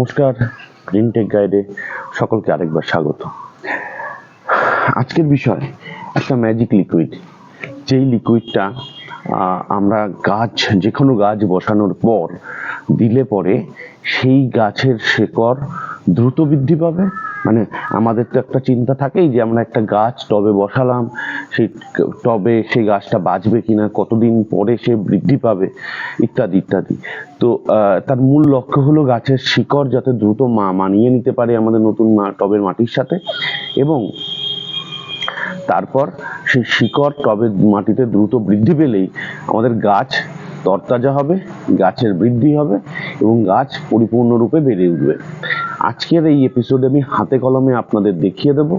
নমস্কার, green take গাইডে সকলকে আরেকবার স্বাগত। আজকের বিষয় একটা ম্যাজিক লিকুইড, যেই লিকুইডটা আমরা যে কোনো গাছ বসানোর পর দিলে পরে সেই গাছের শিকড় দ্রুত বৃদ্ধি পাবে। মানে আমাদের তো একটা চিন্তা থাকেই যে আমরা একটা গাছ টবে বসালাম, সেই টবে সেই গাছটা বাঁচবে কিনা, কতদিন পরে সে বৃদ্ধি পাবে, ইত্যাদি ইত্যাদি। তো তার মূল লক্ষ্য হলো গাছের শিকড় যাতে দ্রুত মানিয়ে নিতে পারে আমাদের নতুন টবের মাটির সাথে, এবং তারপর সেই শিকড় টবের মাটিতে দ্রুত বৃদ্ধি পেলেই আমাদের গাছ তরতাজা হবে, গাছের বৃদ্ধি হবে এবং গাছ পরিপূর্ণরূপে বেড়ে উঠবে। আজকের এই এপিসোডে আমি হাতে কলমে আপনাদের দেখিয়ে দেব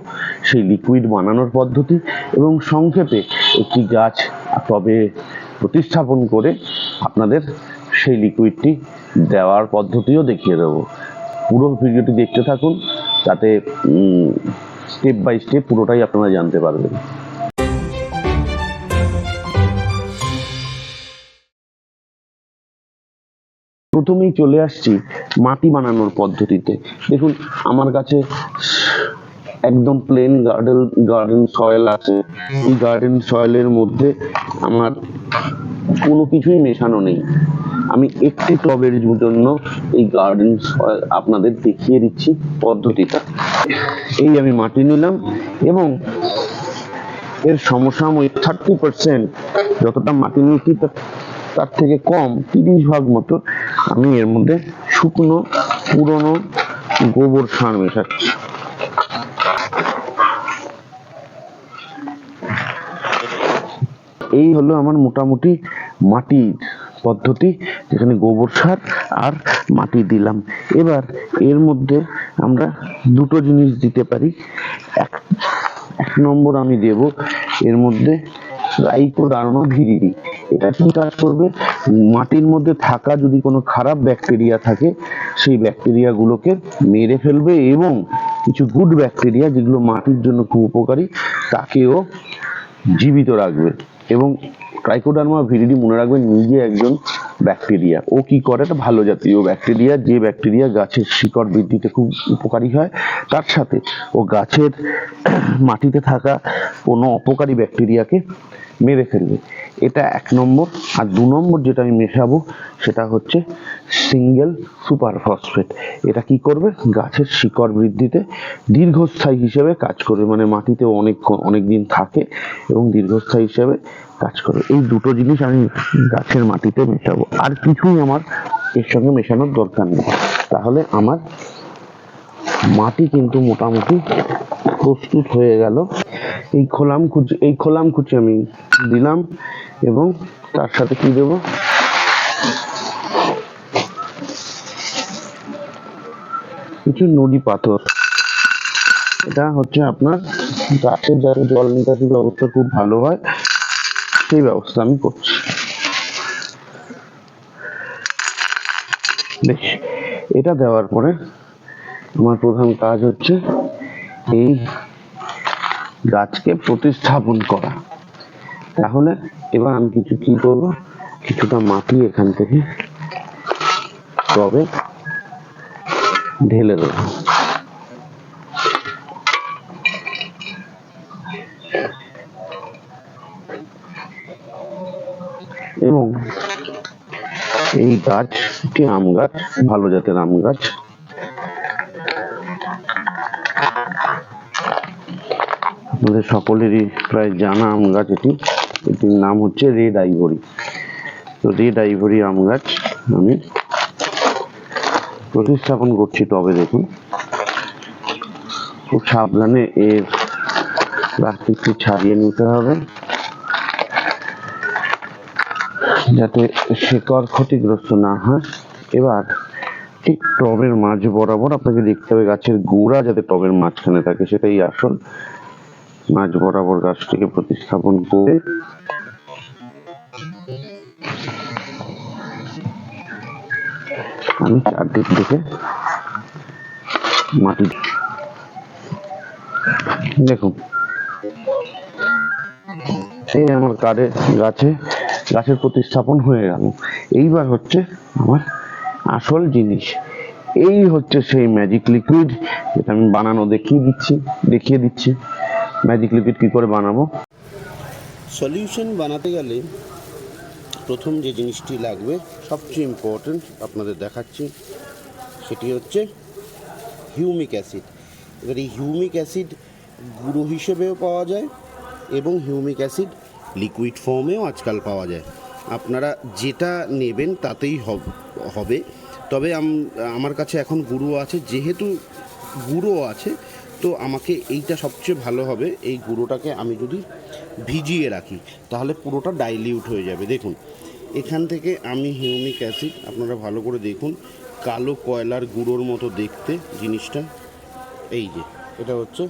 সেই লিকুইড বানানোর পদ্ধতি, এবং সংক্ষেপে একটি গাছ টবে প্রতিস্থাপন করে আপনাদের সেই লিকুইডটি দেওয়ার পদ্ধতিও দেখিয়ে দেব। পুরো ভিডিওটি দেখতে থাকুন, তাতে স্টেপ বাই স্টেপ পুরোটাই আপনারা জানতে পারবেন। প্রথমেই চলে আসছি মাটি বানানোর পদ্ধতিতে। দেখুন, আমার কাছে একদম প্লেন গার্ডেন সয়েল আছে। এই গার্ডেন সয়েলের মধ্যে আমার কোনো কিছুই মেশানো নেই। আমি একটি টবের জন্য এই গার্ডেন সয়েল আপনাদের দেখিয়ে দিচ্ছি পদ্ধতিটা। এই আমি মাটি নিলাম এবং এর সমসাময়িক 30% যতটা মাটি নিয়েছি তার থেকে কম 30 ভাগ মতো আমি এর মধ্যে শুকনো পুরনো গোবর সার মেশাচ্ছি। এই হলো আমার মোটামুটি মাটির পদ্ধতি, যেখানে গোবর সার আর মাটি দিলাম। এবার এর মধ্যে আমরা দুটো জিনিস দিতে পারি। এক নম্বর আমি দেব এর মধ্যে ট্রাইকোডার্মা ভিরিডি। এটা কি কাজ করবে? মাটির মধ্যে থাকা যদি কোনো খারাপ ব্যাকটেরিয়া থাকে সেই ব্যাকটেরিয়া গুলোকে মেরে ফেলবে, এবং কিছু গুড ব্যাকটেরিয়া যেগুলো মাটির জন্য খুব উপকারী তাকেও জীবিত রাখবে। এবং ট্রাইকোডার্মা ভিরিডি মনে রাখবেন নিজে একজন ব্যাকটেরিয়া। ও কি করে? একটা ভালো জাতীয় ব্যাকটেরিয়া, যে ব্যাকটেরিয়া গাছের শিকড় বৃদ্ধিতে খুব উপকারী হয়। তার সাথে ও গাছের মাটিতে থাকা কোনো অপকারী ব্যাকটেরিয়াকে মেরে ফেলবে। এটা 1 নম্বর। আর 2 নম্বর যেটা আমি মেশাবো সেটা হচ্ছে সিঙ্গেল সুপার ফসফেট। এটা কি করবে? গাছের শিকড় বৃদ্ধিতে দীর্ঘস্থায়ী হিসেবে কাজ করবে, মানে মাটিতে অনেক দিন থাকে এবং দীর্ঘস্থায়ী হিসেবে কাজ করবে। এই দুটো জিনিস আমি গাছের মাটিতে মেশাবো, আর কিছুই আমার এর সঙ্গে মেশানোর দরকার নেই। তাহলে আমার মাটি কিন্তু মোটামুটি প্রস্তুত হয়ে গেল। এই খোলাম কুচি আমি দিলাম, এবং তার সাথে কি দেব? কিছু নদী পাথর। এটা হচ্ছে আপনার গাছের যাতে জল নিকাশি ব্যবস্থা খুব ভালো হয় সেই ব্যবস্থা আমি করছি। বেশ, এটা দেওয়ার পরে আমার প্রধান কাজ হচ্ছে এই গাছকে প্রতিস্থাপন করা। তাহলে এবার আমি কি করবো? কিছুটা মাটি এখান থেকে টবে ঢেলে দেবো। এবং এই গাছটি আম গাছ, ভালো জাতের আম গাছ। আমাদের সকলেরই প্রায় জানা আম গাছ এটির নাম হচ্ছে রেড আইভরি। তো রেড আইভরি আম গাছ আমি প্রতিস্থাপন করছি টবে। দেখুন, খুব সাবধানে এর প্লাস্টিকটি ছাড়িয়ে নিতে হবে যাতে শিকড় ক্ষতিগ্রস্ত না হয়। এবার ঠিক টবের মাঝ বরাবর আপনাকে দেখতে হবে গাছের গোড়া যাতে টবের মাঝখানে থাকে, সেটাই আসল। মাঝ বরাবর গাছটিকে প্রতিস্থাপন করে আমি চারদিক থেকে মাটি। দেখুন, এই আমার গাছের প্রতিস্থাপন হয়ে গেল। এইবার হচ্ছে আমার আসল জিনিস, এই হচ্ছে সেই ম্যাজিক লিকুইড, যেটা আমি বানানো দেখিয়ে দিচ্ছি ম্যাজিক লিকুইড কি করে বানাবো। সলিউশন বানাতে গেলে প্রথম যে জিনিসটি লাগবে, সবচেয়ে ইম্পর্ট্যান্ট আপনাদের দেখাচ্ছি, সেটি হচ্ছে হিউমিক অ্যাসিড। এবার এই হিউমিক অ্যাসিড গুঁড়ো হিসেবেও পাওয়া যায় এবং হিউমিক অ্যাসিড লিকুইড ফর্মেও আজকাল পাওয়া যায়। আপনারা যেটা নেবেন তাতেই হবে। তবে আমার কাছে এখন গুঁড়ো আছে, যেহেতু গুঁড়ো আছে তো আমাকে এইটা সবচেয়ে ভালো হবে। এই গুঁড়োটাকে আমি যদি ভিজিয়ে রাখি তাহলে পুরোটা ডাইলিউট হয়ে যাবে। দেখুন এখান থেকে আমি হিউমিক অ্যাসিড, আপনারা ভালো করে দেখুন, কালো কয়লার গুঁড়োর মতো দেখতে জিনিসটা, এই যে এটা হচ্ছে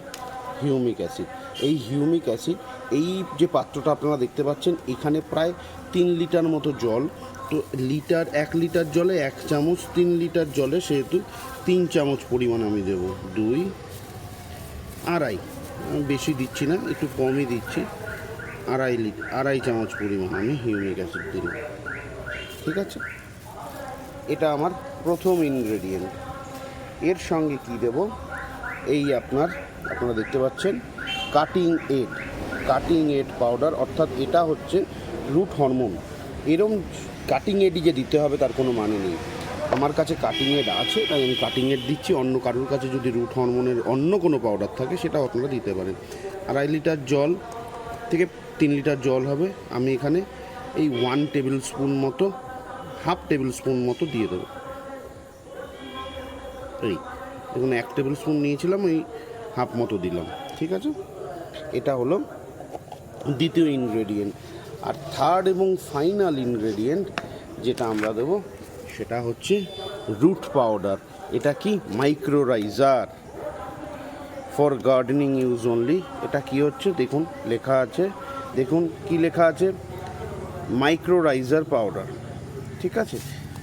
হিউমিক অ্যাসিড। এই হিউমিক অ্যাসিড, এই যে পাত্রটা আপনারা দেখতে পাচ্ছেন, এখানে প্রায় 3 লিটার মতো জল। তো 1 লিটার জলে 1 চামচ, 3 লিটার জলে সেহেতু 3 চামচ পরিমাণ আমি দেবো। 2, 2.5, বেশি দিচ্ছি না, একটু কমই দিচ্ছি, 2.5 চামচ পরিমাণ আমি হিউমিক অ্যাসিড দিলাম। ঠিক আছে, এটা আমার প্রথম ইনগ্রেডিয়েন্ট। এর সঙ্গে কি দেব, এই আপনারা দেখতে পাচ্ছেন কাটিং এড পাউডার, অর্থাৎ এটা হচ্ছে রুট হরমোন। এরম কাটিং এডই যে দিতে হবে তার কোনো মানে নেই। আমার কাছে কাটিং এড আছে তাই আমি কাটিং এড দিচ্ছি। অন্য কারোর কাছে যদি রুট হরমোনের অন্য কোনো পাউডার থাকে সেটাও আপনারা দিতে পারেন। 2.5 লিটার জল থেকে 3 লিটার জল হবে। আমি এখানে এই 1 টেবিল স্পুন মতো, 1/2 টেবিল স্পুন মতো দিয়ে দেবো। এই দেখুন 1 টেবিল স্পুন নিয়েছিলাম, এই 1/2 মতো দিলাম। ঠিক আছে, এটা হলো দ্বিতীয় ইনগ্রেডিয়েন্ট। আর থার্ড এবং ফাইনাল ইনগ্রেডিয়েন্ট যেটা আমরা দেবো সেটা হচ্ছে রুট পাউডার। এটা কি, মাইক্রোরাইজার ফর গার্ডেনিং ইউজ অনলি। এটা কি হচ্ছে দেখুন, লেখা আছে, দেখুন কি লেখা আছে, মাইক্রোরাইজার পাউডার। ঠিক আছে,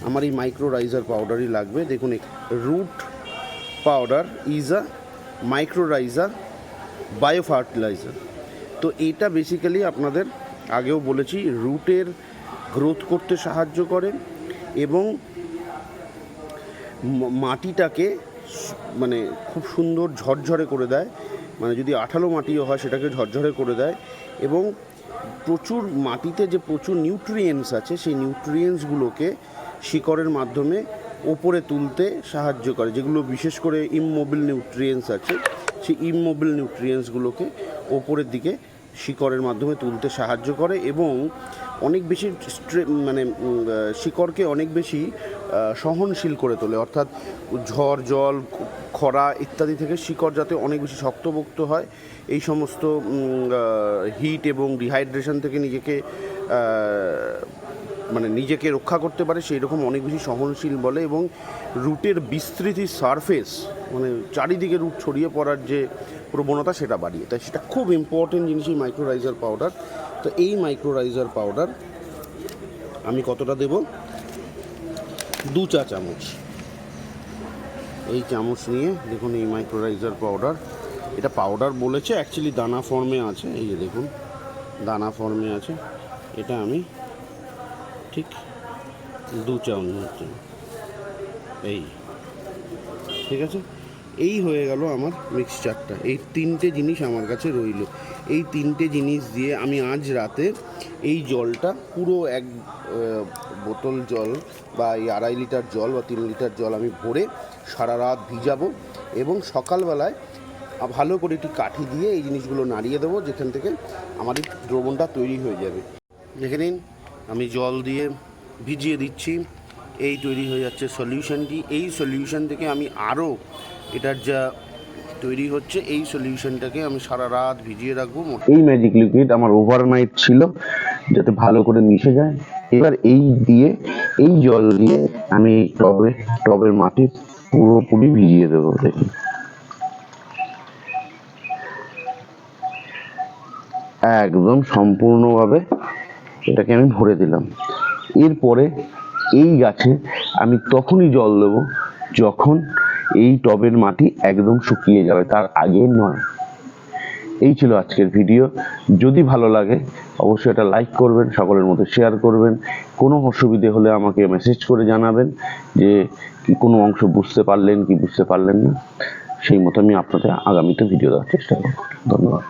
আমার এই মাইক্রোরাইজার পাউডারই লাগবে। দেখুন root powder is a mycorrhizal bio fertiliser. তো এটা বেসিক্যালি আপনাদের আগেও বলেছি, রুটের গ্রোথ করতে সাহায্য করে এবং মাটিটাকে মানে খুব সুন্দর ঝরঝরে করে দেয়। মানে যদি আঠালো মাটিও হয় সেটাকে ঝরঝরে করে দেয় এবং প্রচুর মাটিতে যে প্রচুর নিউট্রিয়েন্টস আছে সেই নিউট্রিয়েন্টসগুলোকে শিকড়ের মাধ্যমে ওপরে তুলতে সাহায্য করে। যেগুলো বিশেষ করে ইমমোবিল নিউট্রিয়েন্টস আছে, সেই ইমমোবিল নিউট্রিয়েন্টসগুলোকে ওপরের দিকে শিকড়ের মাধ্যমে তুলতে সাহায্য করে এবং অনেক বেশি শিকড়কে অনেক বেশি সহনশীল করে তোলে। অর্থাৎ ঝড়, জল, খরা ইত্যাদি থেকে শিকড় যাতে অনেক বেশি শক্তপোক্ত হয়, এই সমস্ত হিট এবং ডিহাইড্রেশন থেকে নিজেকে রক্ষা করতে পারে, সেই রকম অনেক বেশি সহনশীল বলে। এবং রুটের বিস্তৃতি সারফেস, মানে চারিদিকে রুট ছড়িয়ে পড়ার যে প্রবণতা সেটা বাড়িয়ে, তাই সেটা খুব ইম্পর্টেন্ট জিনিস এই মাইক্রোরাইজার পাউডার। তো এই মাইক্রোরাইজার পাউডার আমি কতটা দেব, 2 চা চামচ। এই চামচ নিয়ে দেখুন এই মাইক্রোরাইজার পাউডার, এটা পাউডার বলেছে, অ্যাকচুয়ালি দানা ফর্মে আছে, এই যে দেখুন দানা ফর্মে আছে। এটা আমি ঠিক 2 চামচ, এই ঠিক আছে। এই হয়ে গেল আমার মিক্সচারটা। এই 3টে জিনিস আমার কাছে রইল। এই 3টে জিনিস দিয়ে আমি আজ রাতে এই জলটা পুরো 1 বোতল জল বা এই 2.5 লিটার জল বা 3 লিটার জল আমি ভরে সারা রাত ভিজাবো এবং সকালবেলায় ভালো করে একটি কাঠি দিয়ে এই জিনিসগুলো নাড়িয়ে দেবো, যেখান থেকে আমার এই দ্রবণটা তৈরি হয়ে যাবে। দেখে নিন আমি জল দিয়ে ভিজিয়ে দিচ্ছি, এই তৈরি হয়ে যাচ্ছে সলিউশনটি। এই সলিউশন থেকে আমি আরও এটার যা তৈরি হচ্ছে এই সলিউশনটাকে আমি সারা রাত ভিজিয়ে রাখবো। এই ম্যাজিক লিকুইড আমার ওভারনাইট ছিল যাতে ভালো করে মিশে যায়। এবার এই জল দিয়ে আমি টবের মাটি পুরোপুরি ভিজিয়ে দেবো। দেখুন একদম সম্পূর্ণভাবে এটাকে আমি ভরে দিলাম। এরপরে এই গাছে আমি তখনই জল দেবো যখন এই টবের মাটি একদম শুকিয়ে যাবে, তার আগে নয়। এই ছিল আজকের ভিডিও। যদি ভালো লাগে অবশ্যই এটা লাইক করবেন, সকলের মধ্যে শেয়ার করবেন। কোনো অসুবিধে হলে আমাকে মেসেজ করে জানাবেন যে কি কোনো অংশ বুঝতে পারলেন কি বুঝতে পারলেন না, সেই মতো আমি আপনাদের আগামীতে ভিডিও দেওয়ার চেষ্টা করব। ধন্যবাদ।